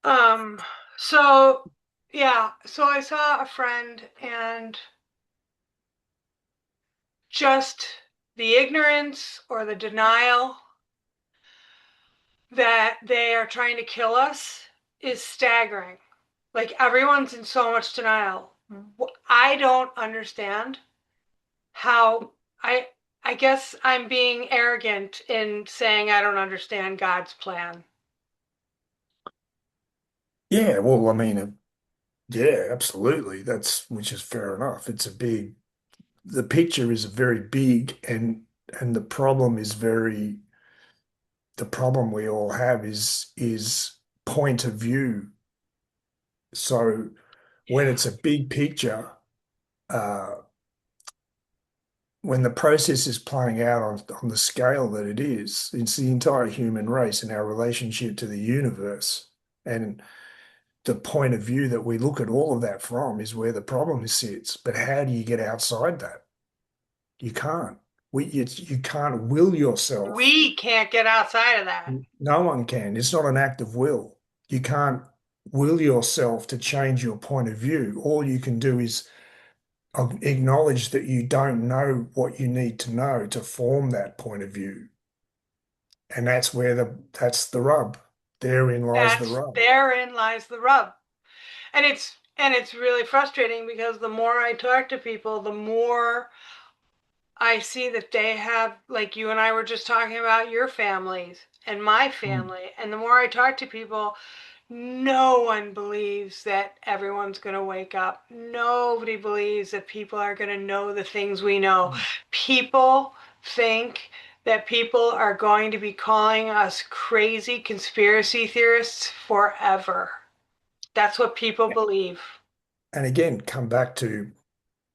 Um, so yeah, so I saw a friend and just the ignorance or the denial that they are trying to kill us is staggering. Like everyone's in so much denial. I don't understand how I I guess I'm being arrogant in saying I don't understand God's plan. Yeah, well, I mean, yeah, absolutely. Which is fair enough. The picture is very big, and the problem we all have is point of view. So when Yeah. it's a big picture, uh, when the process is playing out on the scale that it is, it's the entire human race and our relationship to the universe. And the point of view that we look at all of that from is where the problem sits. But how do you get outside that? You can't. You can't will yourself. We can't get outside of that. No one can. It's not an act of will. You can't will yourself to change your point of view. All you can do is acknowledge that you don't know what you need to know to form that point of view. And that's the rub. Therein lies the That's rub. therein lies the rub. And it's really frustrating because the more I talk to people, the more I see that they have, like you and I were just talking about your families and my Mm. family. And the more I talk to people, no one believes that everyone's going to wake up. Nobody believes that people are going to know the things we know. People think that people are going to be calling us crazy conspiracy theorists forever. That's what people believe. And again, come back to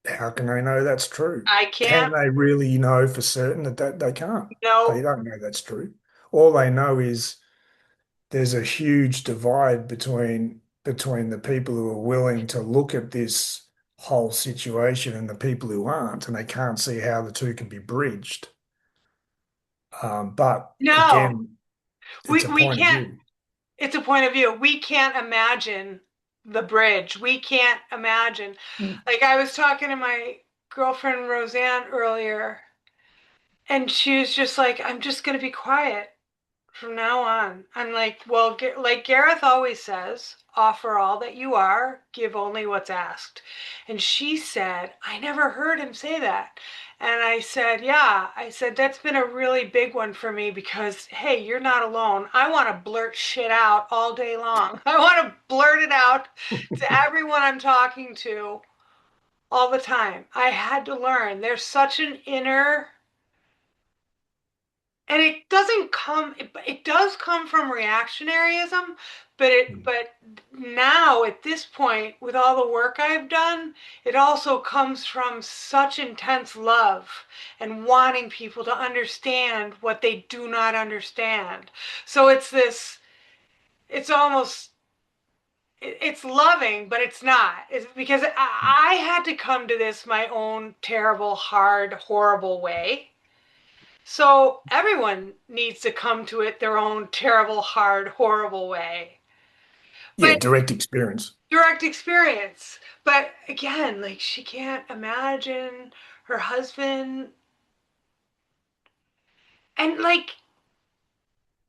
how can they know that's true? I Can can't they really know for certain that they can't? They know. don't know that's true. All they know is there's a huge divide between the people who are willing to look at this whole situation and the people who aren't, and they can't see how the two can be bridged. But No, again, it's we, a we point of can't. view. It's a point of view. We can't imagine the bridge. We can't imagine. Mm. Like I was talking to my girlfriend Roseanne earlier, and she was just like, I'm just going to be quiet from now on. I'm like, well, like Gareth always says, offer all that you are, give only what's asked. And she said, I never heard him say that. And I said, yeah, I said, that's been a really big one for me because, hey, you're not alone. I want to blurt shit out all day long. I want to blurt it out to everyone I'm talking to all the time. I had to learn. There's such an inner and it does come from reactionaryism, but now at this point with all the work I've done, it also comes from such intense love and wanting people to understand what they do not understand. So it's almost it's loving, but it's not. It's because I had to come to this my own terrible, hard, horrible way. So everyone needs to come to it their own terrible, hard, horrible way. Yeah, But direct experience. direct experience. But again, like she can't imagine her husband. And like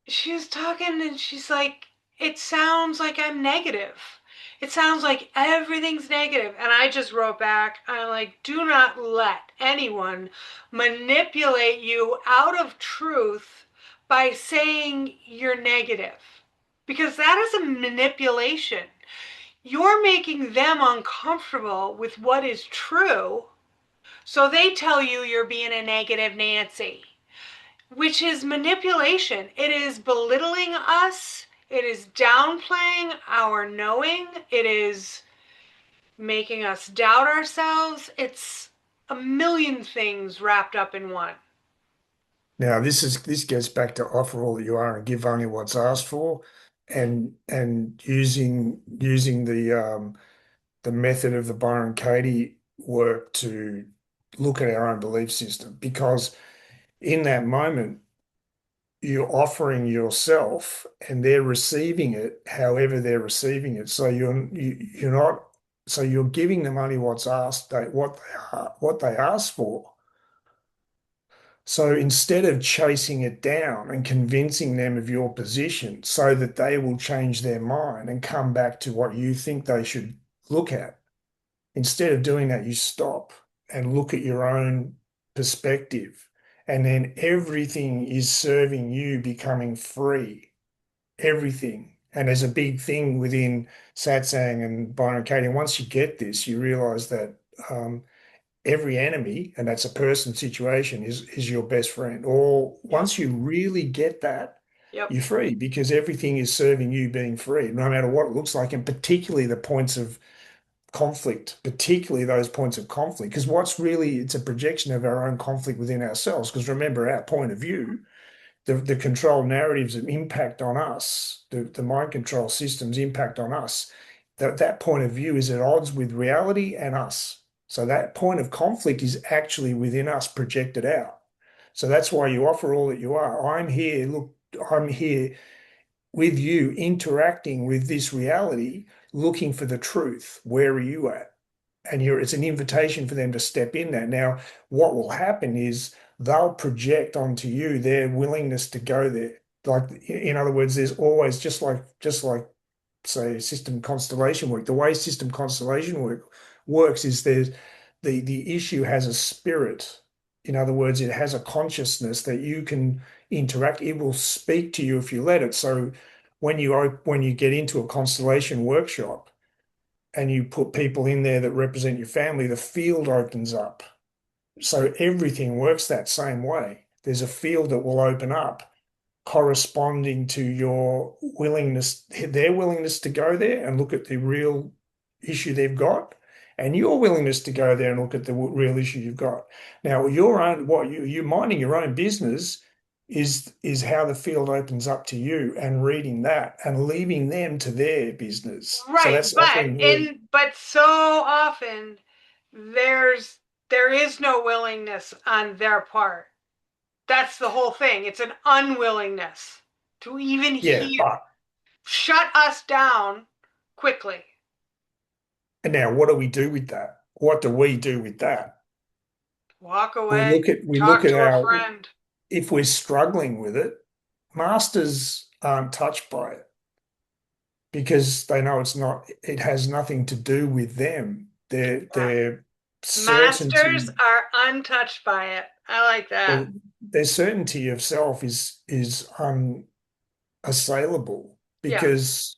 she was talking and she's like, it sounds like I'm negative. It sounds like everything's negative. And I just wrote back, I'm like, do not let anyone manipulate you out of truth by saying you're negative. Because that is a manipulation. You're making them uncomfortable with what is true. So they tell you you're being a negative Nancy, which is manipulation. It is belittling us. It is downplaying our knowing. It is making us doubt ourselves. It's a million things wrapped up in one. Now, this gets back to offer all that you are and give only what's asked for, and using the method of the Byron Katie work to look at our own belief system. Because in that moment, you're offering yourself and they're receiving it however they're receiving it. So you're not so you're giving them only what's asked what they ask for. So instead of chasing it down and convincing them of your position so that they will change their mind and come back to what you think they should look at, instead of doing that, you stop and look at your own perspective. And then everything is serving you becoming free. Everything. And there's a big thing within satsang and Byron Katie. And once you get this, you realize that every enemy, and that's a person situation, is your best friend. Or Yep. once you really get that, Yep. you're free because everything is serving you being free, no matter what it looks like, and particularly the points of conflict, particularly those points of conflict, because what's really, it's a projection of our own conflict within ourselves. Because remember, our point of view, the control narratives that impact on us, the mind control systems impact on us, that point of view is at odds with reality and us. So that point of conflict is actually within us projected out. So that's why you offer all that you are. I'm here, look, I'm here with you interacting with this reality, looking for the truth. Where are you at? And it's an invitation for them to step in there. Now, what will happen is they'll project onto you their willingness to go there. Like, in other words, there's always just like say system constellation work. The way system constellation work works is the issue has a spirit. In other words, it has a consciousness that you can interact. It will speak to you if you let it. So when you get into a constellation workshop and you put people in there that represent your family, the field opens up. So everything works that same way. There's a field that will open up corresponding to your willingness, their willingness to go there and look at the real issue they've got, and your willingness to go there and look at the real issue you've got. Now, your own, what you minding your own business is how the field opens up to you and reading that and leaving them to their business. So Right, that's offering your but so often there's there is no willingness on their part. That's the whole thing. It's an unwillingness to even yeah, hear. but Shut us down quickly. and now what do we do with that? What do we do with that? Walk We away, look at we look talk at to a our friend. if we're struggling with it, masters aren't touched by it because they know it has nothing to do with them. Yeah. Their Masters certainty, are untouched by it. I like that. well, their certainty of self is unassailable Yeah. because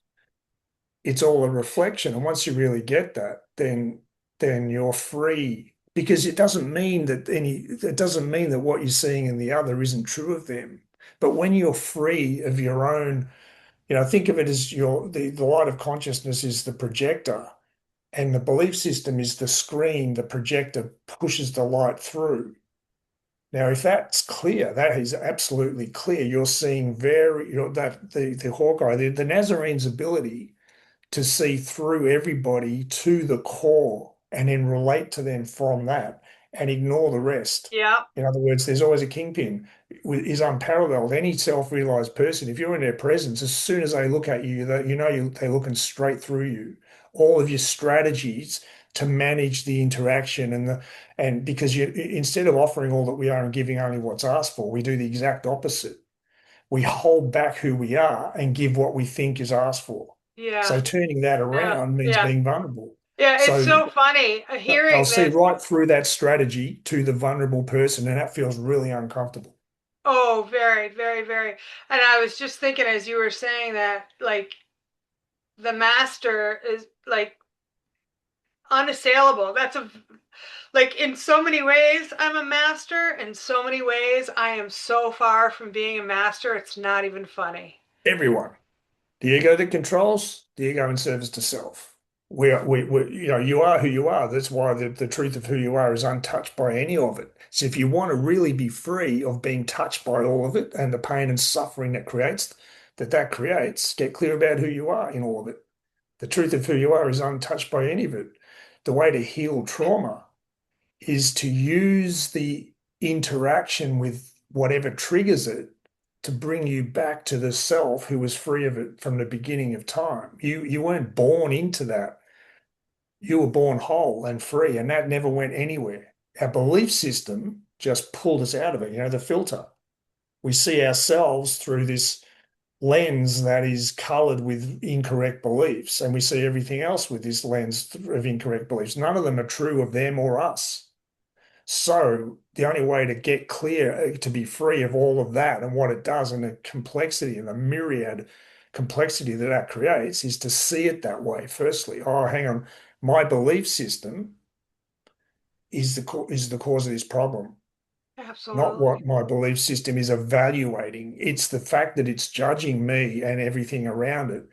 it's all a reflection. And once you really get that, then you're free. Because it doesn't mean that what you're seeing in the other isn't true of them. But when you're free of your own, think of it as the light of consciousness is the projector, and the belief system is the screen the projector pushes the light through. Now, if that's clear, that is absolutely clear. You're seeing that the Hawkeye, the Nazarene's ability to see through everybody to the core and then relate to them from that and ignore the rest. Yeah. In other words, there's always a kingpin is unparalleled. Any self-realized person, if you're in their presence, as soon as they look at you, they're looking straight through you. All of your strategies to manage the interaction and because you instead of offering all that we are and giving only what's asked for, we do the exact opposite. We hold back who we are and give what we think is asked for. Yeah. So turning that Yeah. around means Yeah. being vulnerable. Yeah. It's So so funny they'll hearing see this. right through that strategy to the vulnerable person, and that feels really uncomfortable. Oh, very, very, very. And I was just thinking as you were saying that, like, the master is like unassailable. That's a like in so many ways I'm a master, in so many ways I am so far from being a master, it's not even funny. Everyone. The ego that controls, the ego in service to self. You are who you are. That's why the truth of who you are is untouched by any of it. So if you want to really be free of being touched by all of it and the pain and suffering that creates, get clear about who you are in all of it. The truth of who you are is untouched by any of it. The way to heal trauma is to use the interaction with whatever triggers it to bring you back to the self who was free of it from the beginning of time. You weren't born into that. You were born whole and free, and that never went anywhere. Our belief system just pulled us out of it, the filter. We see ourselves through this lens that is colored with incorrect beliefs, and we see everything else with this lens of incorrect beliefs. None of them are true of them or us. So the only way to get clear, to be free of all of that and what it does and the complexity and the myriad complexity that that creates is to see it that way. Firstly, oh, hang on, my belief system is the cause of this problem, not Absolutely. what my belief system is evaluating. It's the fact that it's judging me and everything around it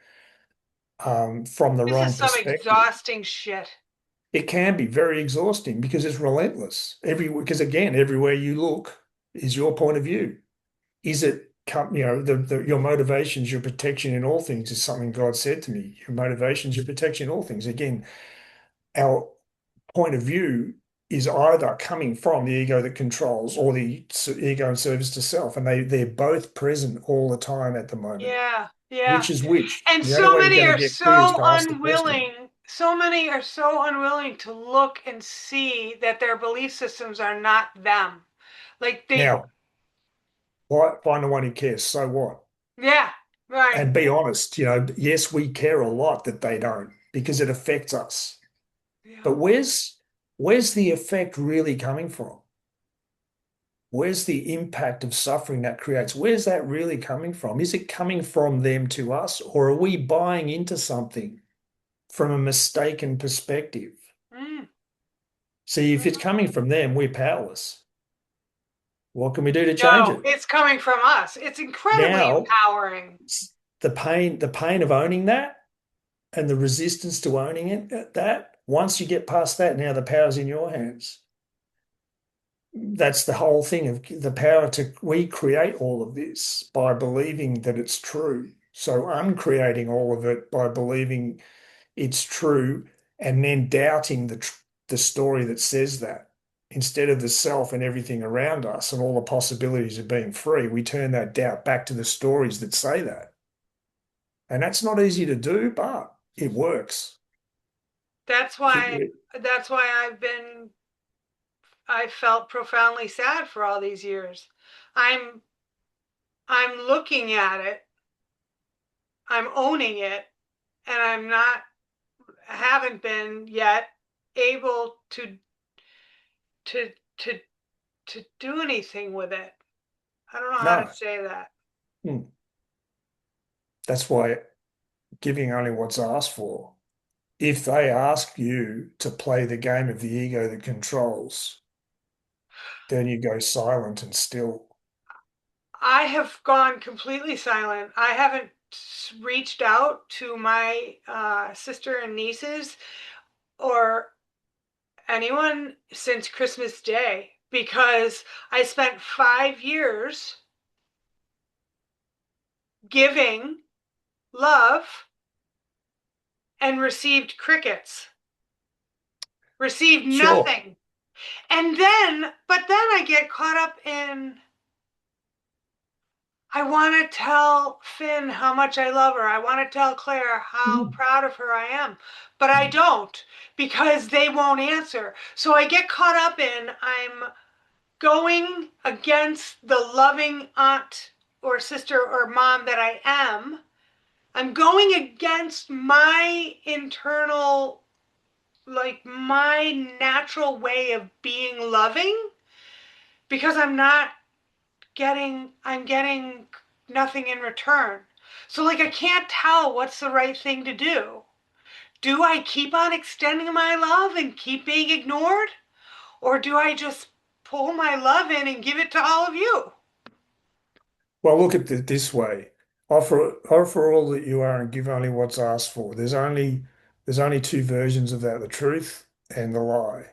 from the This is wrong some perspective. exhausting shit. It can be very exhausting because it's relentless. Because again, everywhere you look is your point of view. Is it, your motivations, your protection in all things is something God said to me. Your motivations, your protection in all things. Again, our point of view is either coming from the ego that controls or the ego in service to self. And they're both present all the time at the moment. Yeah, yeah. Which is which? And The only so way you're many going to are get clear is so to ask the question. unwilling. So many are so unwilling to look and see that their belief systems are not them. Like they, Now, why find the one who cares? So what? yeah, right. And be honest, yes, we care a lot that they don't because it affects us. Yeah. But where's the effect really coming from? Where's the impact of suffering that creates? Where's that really coming from? Is it coming from them to us, or are we buying into something from a mistaken perspective? Mm, See, if it's mm. coming from them, we're powerless. What can we do to change No, it? it's coming from us. It's incredibly Now, empowering. the pain of owning that and the resistance to owning it, that once you get past that, now the power's in your hands. That's the whole thing of the power to we create all of this by believing that it's true. So uncreating all of it by believing it's true and then doubting the story that says that. Instead of the self and everything around us and all the possibilities of being free, we turn that doubt back to the stories that say that. And that's not easy to do, but it works. That's It, why it, that's why I felt profoundly sad for all these years. I'm I'm looking at it, I'm owning it, and I'm not haven't been yet able to to to do anything with it. I don't know how to no, say that. Hmm. That's why giving only what's asked for. If they ask you to play the game of the ego that controls, then you go silent and still. I have gone completely silent. I haven't reached out to my sister and nieces or anyone since Christmas Day because I spent 5 years giving love and received crickets, received Sure. nothing. But then I get caught up in, I want to tell Finn how much I love her. I want to tell Claire how Mm. proud of her I am. But I don't because they won't answer. So I get caught up in, I'm going against the loving aunt or sister or mom that I am. I'm going against my internal, like my natural way of being loving because I'm getting nothing in return. So, like, I can't tell what's the right thing to do. Do I keep on extending my love and keep being ignored? Or do I just pull my love in and give it to all of you? Well, look at it this way. Offer all that you are and give only what's asked for. There's only two versions of that, the truth and the lie.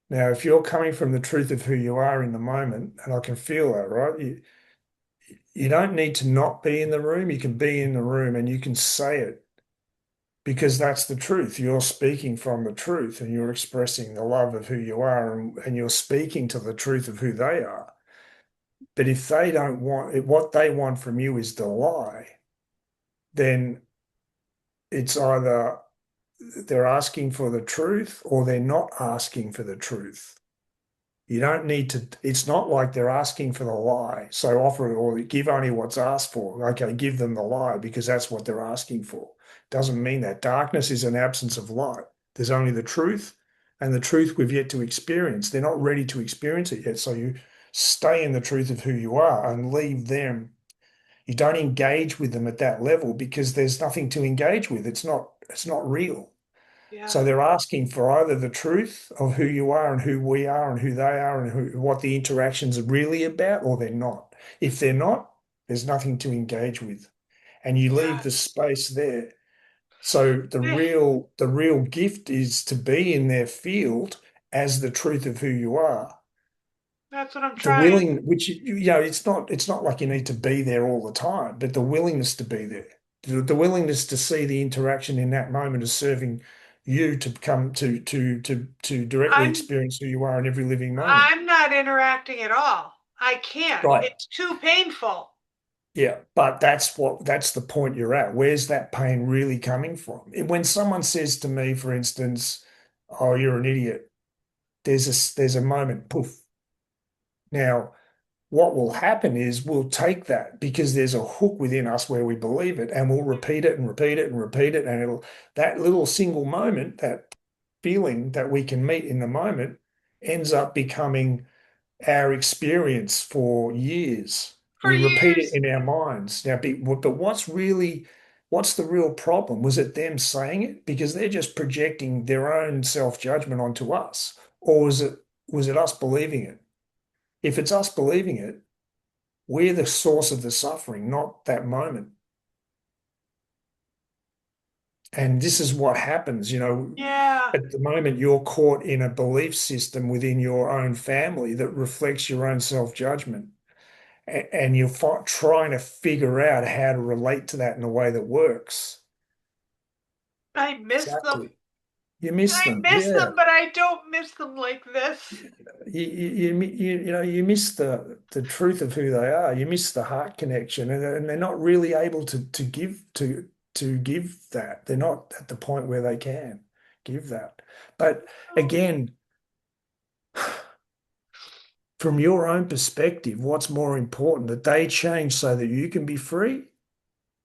Now, if you're coming from the truth of who you are in the moment, and I can feel that, right? You don't need to not be in the room. You can be in the room and you can say it because that's the truth. You're speaking from the truth and you're expressing the love of who you are and you're speaking to the truth of who they are. But if they don't want it, what they want from you is to lie, then it's either they're asking for the truth or they're not asking for the truth. You don't need to, it's not like they're asking for the lie. So offer it or give only what's asked for. Okay, give them the lie because that's what they're asking for. Doesn't mean that darkness is an absence of light. There's only the truth and the truth we've yet to experience. They're not ready to experience it yet. So you stay in the truth of who you are and leave them. You don't engage with them at that level because there's nothing to engage with. It's not real. Yeah. So they're asking for either the truth of who you are and who we are and who they are and what the interactions are really about, or they're not. If they're not, there's nothing to engage with, and you leave Yeah. the space there. So the real gift is to be in their field as the truth of who you are. That's what I'm The trying. willing, which it's not like you need to be there all the time, but the willingness to be there, the willingness to see the interaction in that moment as serving you to come to directly I'm experience who you are in every living moment. I'm not interacting at all. I can't. Right. It's too painful. Yeah, but that's the point you're at. Where's that pain really coming from? When someone says to me, for instance, "Oh, you're an idiot," there's a moment, poof. Now, what will happen is we'll take that because there's a hook within us where we believe it and we'll repeat it and repeat it and repeat it. And it'll, that little single moment, that feeling that we can meet in the moment ends up becoming our experience for years. For We repeat it years. in our minds. Now, but what's the real problem? Was it them saying it? Because they're just projecting their own self-judgment onto us. Or was it us believing it? If it's us believing it, we're the source of the suffering, not that moment. And this is what happens, Yeah. at the moment you're caught in a belief system within your own family that reflects your own self-judgment. And you're trying to figure out how to relate to that in a way that works. I miss them. Exactly. You miss I them. miss Yeah. them, but I don't miss them like this. You miss the truth of who they are. You miss the heart connection, and they're not really able to give that. They're not at the point where they can give that. But again, from your own perspective, what's more important, that they change so that you can be free,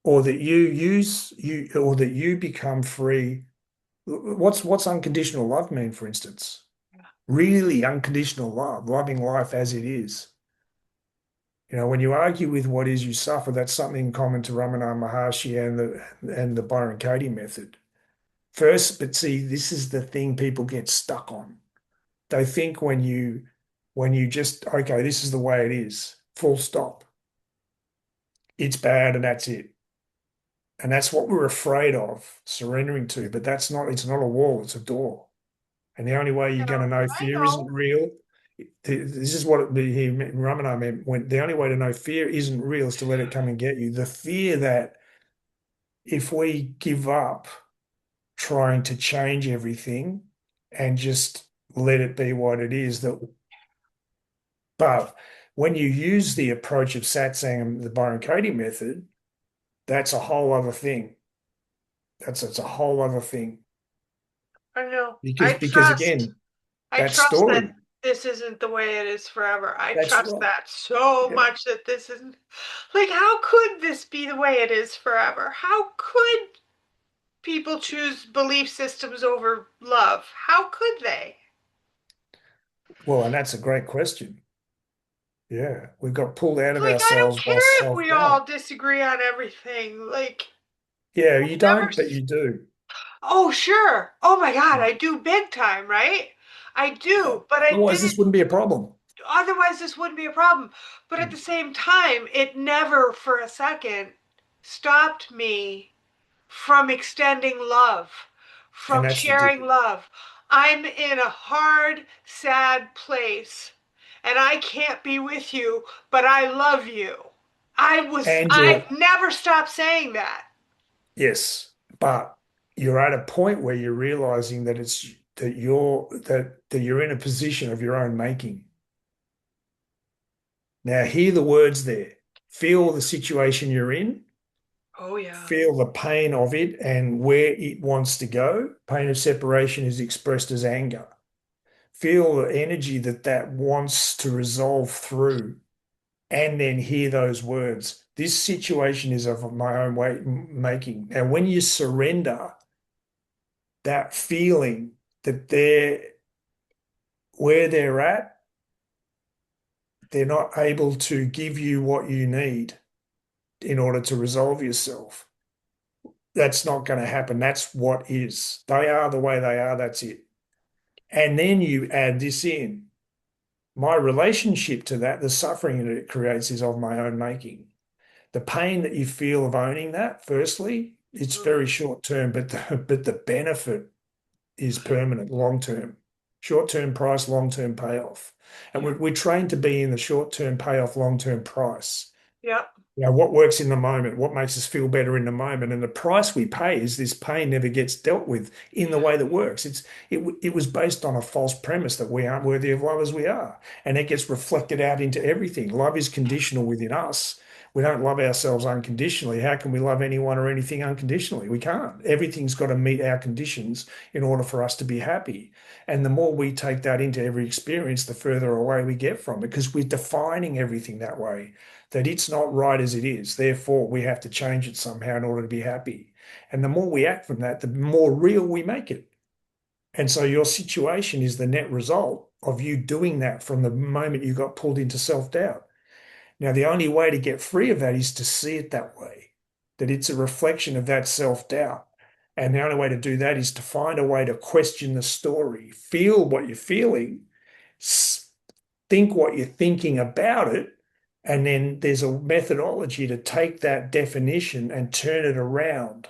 or that or that you become free? What's unconditional love mean, for instance? Really unconditional love, loving life as it is. When you argue with what is, you suffer. That's something common to Ramana Maharshi and the Byron Katie method. First, but see, this is the thing people get stuck on. They think when you just, okay, this is the way it is, full stop. It's bad and that's it. And that's what we're afraid of surrendering to. But it's not a wall, it's a door. And the only way you're going to know I fear isn't know. real, this is what Ramana meant. When the only way to know fear isn't real is to let it come and get you. The fear that if we give up trying to change everything and just let it be what it is, but when you use the approach of satsang and the Byron Katie method, that's a whole other thing. That's a whole other thing I know. because again, I that trust that story. this isn't the way it is forever. I That's trust right. that so Yeah. much that this isn't like, how could this be the way it is forever? How could people choose belief systems over love? How could they? Well, and that's a great question. Yeah, we got pulled out of Like, I don't ourselves by care if we all self-doubt. disagree on everything. Like, Yeah, I've you never. don't, but you do. Oh, sure. Oh my God, I do big time, right? I Yeah. do, but I Otherwise, didn't. this wouldn't be a problem. Otherwise, this wouldn't be a problem. But at the same time, it never for a second stopped me from extending love, And from that's the sharing difference. love. I'm in a hard, sad place and I can't be with you, but I love you. And I've you're, never stopped saying that. yes, but you're at a point where you're realizing that you're in a position of your own making. Now hear the words there. Feel the situation you're in. Oh, yeah. Feel the pain of it and where it wants to go. Pain of separation is expressed as anger. Feel the energy that that wants to resolve through, and then hear those words. This situation is of my own way making. And when you surrender that feeling that they're where they're at, they're not able to give you what you need in order to resolve yourself. That's not going to happen. That's what is. They are the way they are. That's it. And then you add this in. My relationship to that, the suffering that it creates is of my own making. The pain that you feel of owning that, firstly, it's Mm. very short term, but the benefit is permanent, long term. Short term price, long term payoff. And Yeah. we're trained to be in the short term payoff, long term price. Yep. You know, what works in the moment, what makes us feel better in the moment, and the price we pay is this pain never gets dealt with in the way that works. It was based on a false premise that we aren't worthy of love as we are, and it gets reflected out into everything. Love is conditional within us. We don't love ourselves unconditionally. How can we love anyone or anything unconditionally? We can't. Everything's got to meet our conditions in order for us to be happy. And the more we take that into every experience, the further away we get from it because we're defining everything that way that it's not right as it is. Therefore, we have to change it somehow in order to be happy. And the more we act from that, the more real we make it. And so your situation is the net result of you doing that from the moment you got pulled into self-doubt. Now, the only way to get free of that is to see it that way, that it's a reflection of that self-doubt. And the only way to do that is to find a way to question the story, feel what you're feeling, think what you're thinking about it, and then there's a methodology to take that definition and turn it around.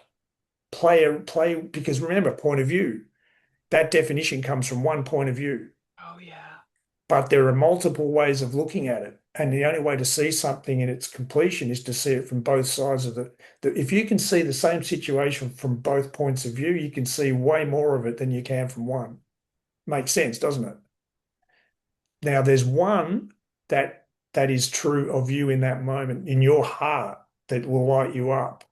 Play because remember, point of view. That definition comes from one point of view, Oh, yeah. but there are multiple ways of looking at it. And the only way to see something in its completion is to see it from both sides of if you can see the same situation from both points of view, you can see way more of it than you can from one. Makes sense, doesn't it? Now, there's one that is true of you in that moment, in your heart, that will light you up.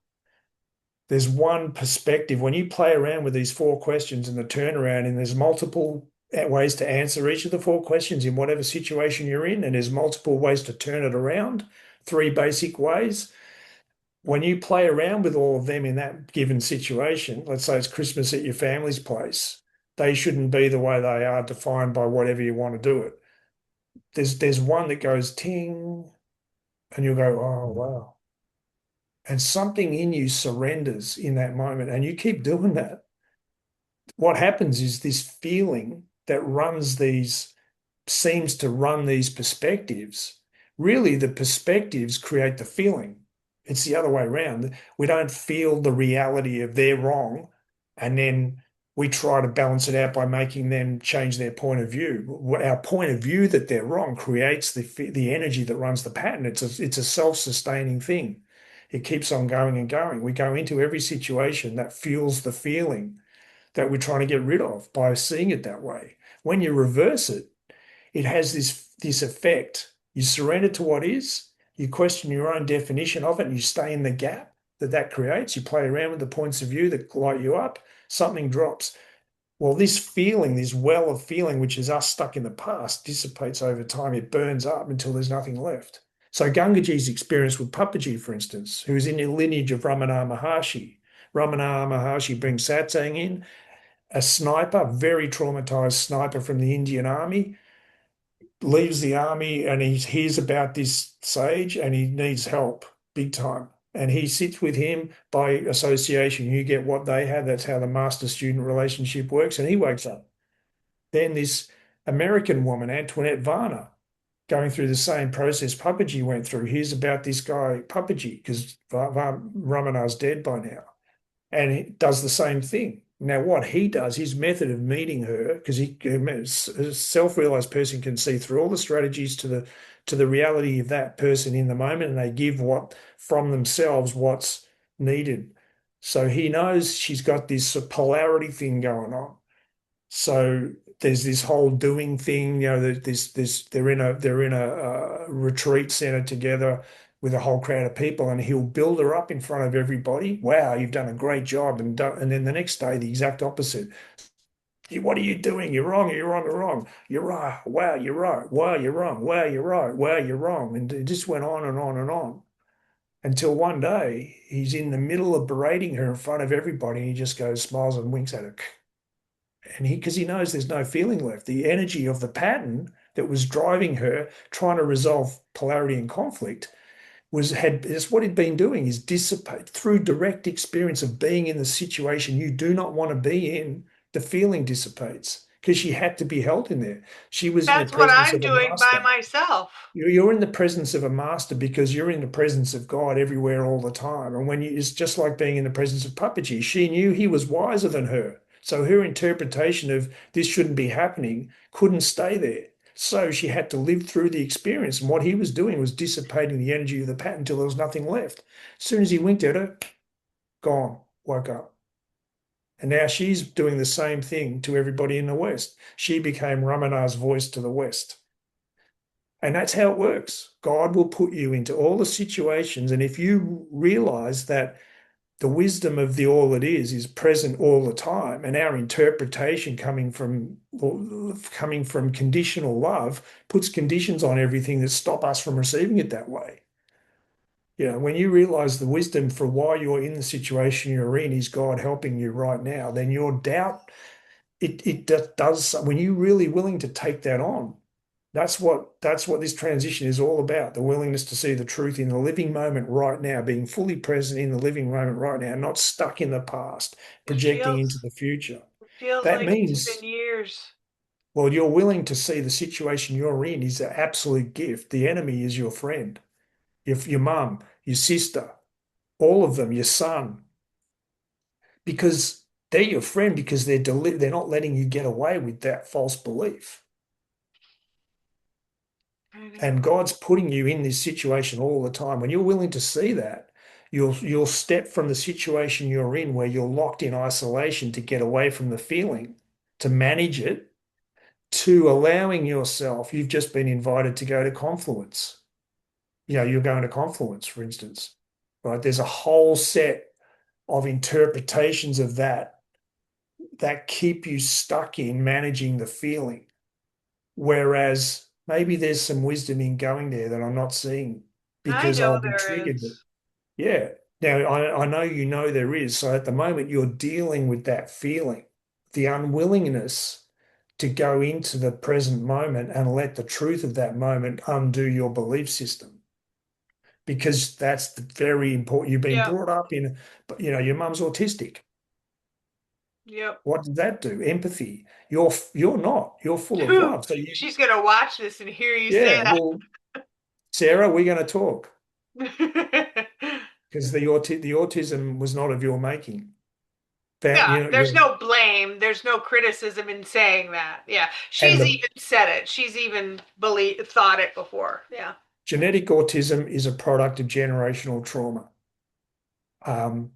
There's one perspective. When you play around with these four questions and the turnaround, and there's multiple ways to answer each of the four questions in whatever situation you're in, and there's multiple ways to turn it around, three basic ways. When you play around with all of them in that given situation, let's say it's Christmas at your family's place, they shouldn't be the way they are defined by whatever you want to do it. There's one that goes ting, and you'll go, oh wow. And something in you surrenders in that moment, and you keep doing that. What happens is this feeling that runs these seems to run these perspectives. Really, the perspectives create the feeling. It's the other way around. We don't feel the reality of they're wrong, and then we try to balance it out by making them change their point of view. Our point of view that they're wrong creates the energy that runs the pattern. It's a self-sustaining thing. It keeps on going and going. We go into every situation that fuels the feeling that we're trying to get rid of by seeing it that way. When you reverse it, it has this effect. You surrender to what is, you question your own definition of it, and you stay in the gap that creates. You play around with the points of view that light you up, something drops. Well, this feeling, this well of feeling, which is us stuck in the past, dissipates over time. It burns up until there's nothing left. So Gangaji's experience with Papaji, for instance, who is in the lineage of Ramana Maharshi. Ramana Maharshi brings satsang in, a sniper, very traumatized sniper from the Indian army, leaves the army and he hears about this sage and he needs help big time. And he sits with him by association. You get what they have. That's how the master student relationship works. And he wakes up. Then this American woman, Antoinette Varner, going through the same process Papaji went through, hears about this guy, Papaji, because Ramanar's dead by now, and he does the same thing. Now, what he does, his method of meeting her, because a self-realized person can see through all the strategies to the reality of that person in the moment, and they give what from themselves what's needed. So he knows she's got this polarity thing going on. So there's this whole doing thing, they're in a retreat center together with a whole crowd of people, and he'll build her up in front of everybody. Wow, you've done a great job, and then the next day the exact opposite. What are you doing? You're wrong. You're wrong. You're wrong. You're right. Wow, you're right. Wow, you're wrong. Wow, you're right. Wow, you're wrong. And it just went on and on and on until one day he's in the middle of berating her in front of everybody, and he just goes, smiles and winks at her. And because he knows there's no feeling left, the energy of the pattern that was driving her trying to resolve polarity and conflict is what he'd been doing is dissipate through direct experience of being in the situation you do not want to be in. The feeling dissipates because she had to be held in there. She was in the That's what presence I'm of a doing by master. myself. You're in the presence of a master because you're in the presence of God everywhere all the time. And it's just like being in the presence of Papaji. She knew he was wiser than her. So her interpretation of this shouldn't be happening couldn't stay there. So she had to live through the experience. And what he was doing was dissipating the energy of the pattern until there was nothing left. As soon as he winked at her, gone, woke up. And now she's doing the same thing to everybody in the West. She became Ramanar's voice to the West. And that's how it works. God will put you into all the situations. And if you realize that the wisdom of the all it is present all the time, and our interpretation coming from conditional love puts conditions on everything that stop us from receiving it that way. When you realize the wisdom for why you're in the situation you're in is God helping you right now, then your doubt, it does, when you're really willing to take that on, that's what this transition is all about. The willingness to see the truth in the living moment right now, being fully present in the living moment right now, not stuck in the past, It projecting into feels the future. it feels That like it's been means, years. well, you're willing to see the situation you're in is an absolute gift. The enemy is your friend, your mum, your sister, all of them, your son, because they're your friend because they're not letting you get away with that false belief. I know. And God's putting you in this situation all the time. When you're willing to see that, you'll step from the situation you're in where you're locked in isolation to get away from the feeling, to manage it, to allowing yourself. You've just been invited to go to Confluence. You're going to Confluence, for instance, right? There's a whole set of interpretations of that keep you stuck in managing the feeling. Whereas maybe there's some wisdom in going there that I'm not seeing I because know I'll be there triggered. is. Yeah. Now, I know there is. So at the moment, you're dealing with that feeling, the unwillingness to go into the present moment and let the truth of that moment undo your belief system. Because that's very important. You've been Yep. brought up your mum's autistic. Yep. What did that do? Empathy. You're not. You're full of love. So She's gonna watch this and hear you say yeah. Well, Sarah, we're going to talk that. because the autism was not of your making. That Yeah, there's no blame. There's no criticism in saying that. Yeah, and she's the even said it. She's even thought it before. Yeah. genetic autism is a product of generational trauma. Um,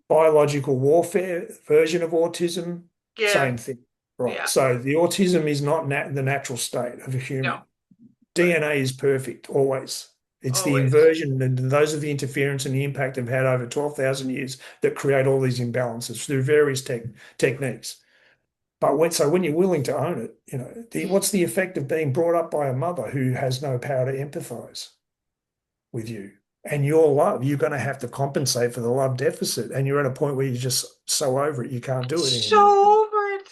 Biological warfare version of autism, Yeah. same thing, right? Yeah. So the autism is not the natural state of a No. human. Right. DNA is perfect always. It's the Always. inversion and those are the interference and the impact they've had over 12,000 years that create all these imbalances through various techniques. But when you're willing to own it, what's the effect of being brought up by a mother who has no power to empathize with you? And your love, you're going to have to compensate for the love deficit. And you're at a point where you're just so over it, you can't do it anymore. So over it.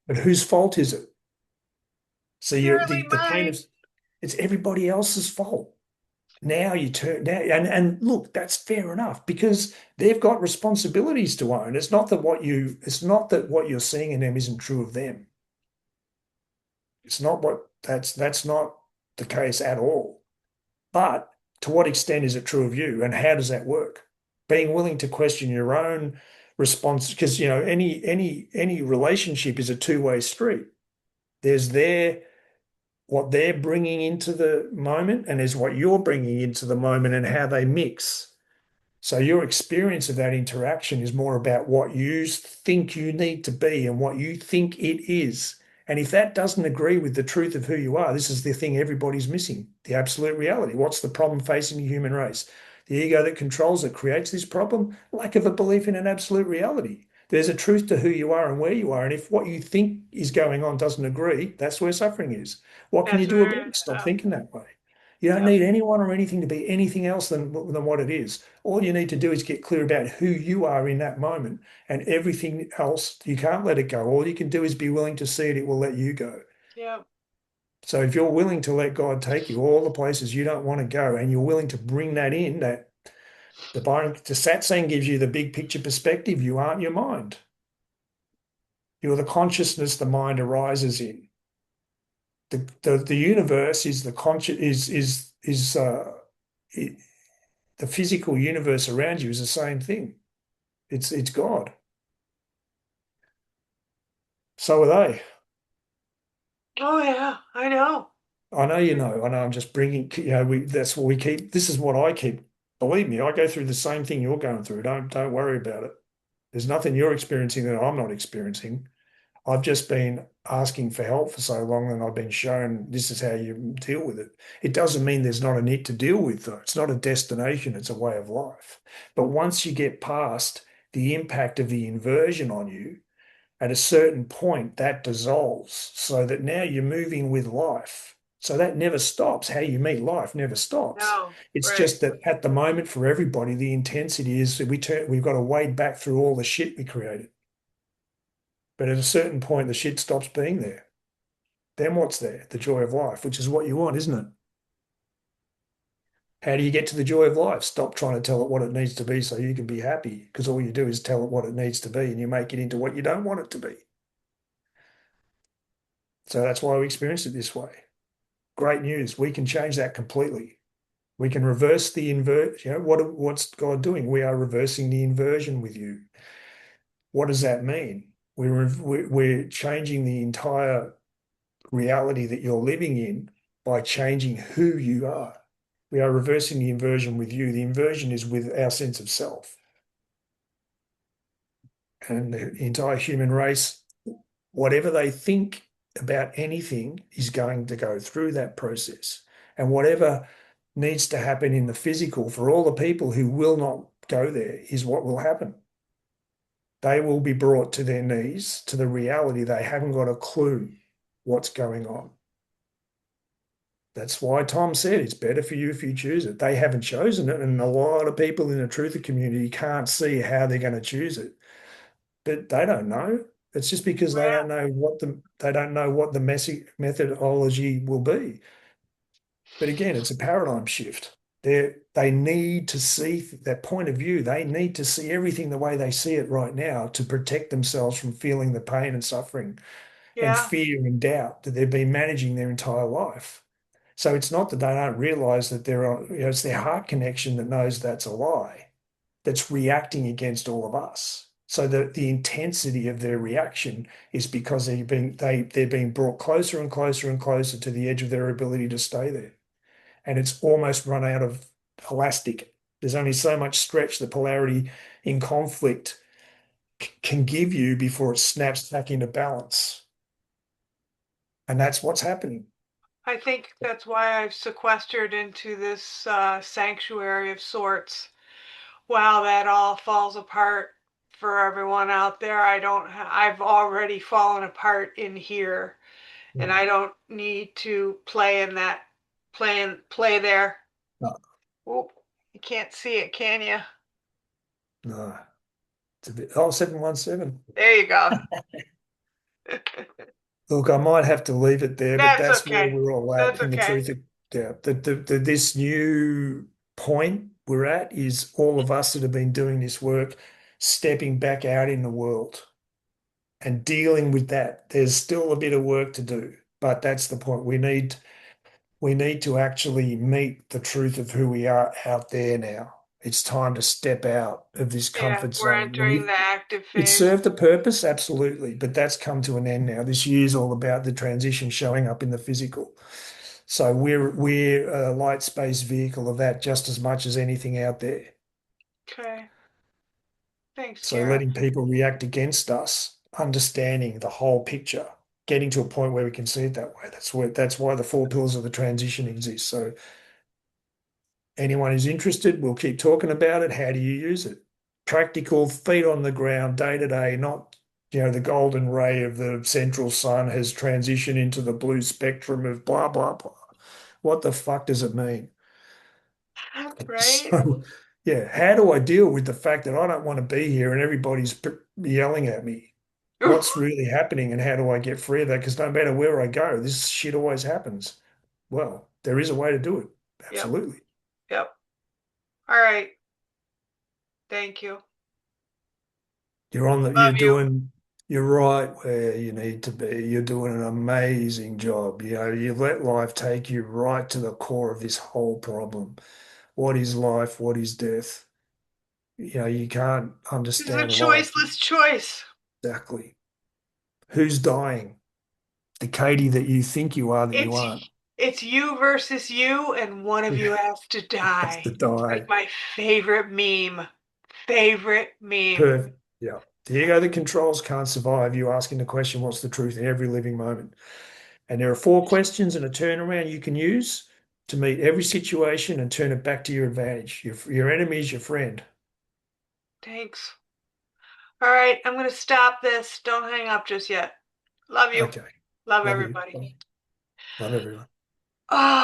But whose fault is it? So Purely the pain mine. of it's everybody else's fault. Now you turn now and look, that's fair enough because they've got responsibilities to own. It's not that what you're seeing in them isn't true of them. It's not what that's not the case at all. But to what extent is it true of you, and how does that work? Being willing to question your own response, because any relationship is a two-way street. There's what they're bringing into the moment, and there's what you're bringing into the moment, and how they mix. So your experience of that interaction is more about what you think you need to be and what you think it is. And if that doesn't agree with the truth of who you are, this is the thing everybody's missing, the absolute reality. What's the problem facing the human race? The ego that controls it creates this problem, lack of a belief in an absolute reality. There's a truth to who you are and where you are. And if what you think is going on doesn't agree, that's where suffering is. What can you That's do where about it it? ends Stop up. thinking that way. You don't Yep. need anyone or anything to be anything else than what it is. All you need to do is get clear about who you are in that moment, and everything else, you can't let it go. All you can do is be willing to see it, it will let you go. Yep. So if you're willing to let God take you all the places you don't want to go, and you're willing to bring that in, that the satsang gives you the big picture perspective. You aren't your mind. You're the consciousness the mind arises in. The universe is the conscious is it, the physical universe around you is the same thing. It's God. So are they. Oh yeah, I know. I know you know. I know. I'm just bringing. That's what we keep. This is what I keep. Believe me, I go through the same thing you're going through. Don't worry about it. There's nothing you're experiencing that I'm not experiencing. I've just been asking for help for so long, and I've been shown this is how you deal with it. It doesn't mean there's not a need to deal with, though. It's not a destination, it's a way of life. But once you get past the impact of the inversion on you, at a certain point, that dissolves so that now you're moving with life. So that never stops. How you meet life never stops. No, It's right. just that at the moment for everybody, the intensity is that we've got to wade back through all the shit we created. But at a certain point, the shit stops being there. Then what's there? The joy of life, which is what you want, isn't it? How do you get to the joy of life? Stop trying to tell it what it needs to be so you can be happy, because all you do is tell it what it needs to be and you make it into what you don't want it to be. So that's why we experience it this way. Great news. We can change that completely. We can reverse the invert. What's God doing? We are reversing the inversion with you. What does that mean? We're changing the entire reality that you're living in by changing who you are. We are reversing the inversion with you. The inversion is with our sense of self. And the entire human race, whatever they think about anything, is going to go through that process. And whatever needs to happen in the physical for all the people who will not go there is what will happen. They will be brought to their knees to the reality they haven't got a clue what's going on. That's why Tom said it's better for you if you choose it. They haven't chosen it, and a lot of people in the truther community can't see how they're going to choose it. But they don't know. It's just because they Yeah, don't know what the methodology will be. But again, it's a paradigm shift. They need to see that point of view. They need to see everything the way they see it right now to protect themselves from feeling the pain and suffering and yeah, fear and doubt that they've been managing their entire life. So it's not that they don't realize that it's their heart connection that knows that's a lie, that's reacting against all of us. So the intensity of their reaction is because they're being brought closer and closer and closer to the edge of their ability to stay there. And it's almost run out of elastic. There's only so much stretch the polarity in conflict can give you before it snaps back into balance. And that's what's happening. I think that's why I've sequestered into this sanctuary of sorts. Wow, that all falls apart for everyone out there. I've already fallen apart in here, and I don't need to play in that, play there. No, Oh, you can't see it, can you? no. It's a bit, oh, 717. There you go. Look, I might have to leave it there, but That's that's where okay. we're all at That's in the okay. truth. Yeah, this new point we're at is all of us that have been doing this work, stepping back out in the world and dealing with that. There's still a bit of work to do, but that's the point. We need to actually meet the truth of who we are out there now. It's time to step out of this Yeah, comfort we're zone. entering the active It phase. served a purpose, absolutely, but that's come to an end now. This year's all about the transition showing up in the physical. So we're a light space vehicle of that just as much as anything out there. Okay. Thanks, So Gareth. letting people react against us, understanding the whole picture. getting to a point where we can see it that way. That's why the four pillars of the transition exist. So anyone who's interested, we'll keep talking about it. How do you use it? Practical, feet on the ground, day to day, not the golden ray of the central sun has transitioned into the blue spectrum of blah blah blah. What the fuck does it mean? Right? So, yeah, how do I deal with the fact that I don't want to be here and everybody's yelling at me? What's really happening and how do I get free of that? Because no matter where I go, this shit always happens. Well, there is a way to do it. Yep. Absolutely. Yep. All right. Thank you. You're Love you. doing, you're right where you need to be. You're doing an amazing job. You let life take you right to the core of this whole problem. What is life? What is death? You can't This is a understand life choiceless choice. exactly. Who's dying? The Katie that you think you are that you It's aren't. it's you versus you, and one of you Yeah, has to has to die. It's like die. my favorite meme. Favorite meme. Perfect. Yeah. The ego that controls can't survive you asking the question, what's the truth in every living moment? And there are four questions and a turnaround you can use to meet every situation and turn it back to your advantage. Your enemy is your friend. Thanks. All right, I'm gonna stop this. Don't hang up just yet. Love you. Okay. Love Love you. everybody. Love everyone. Ah.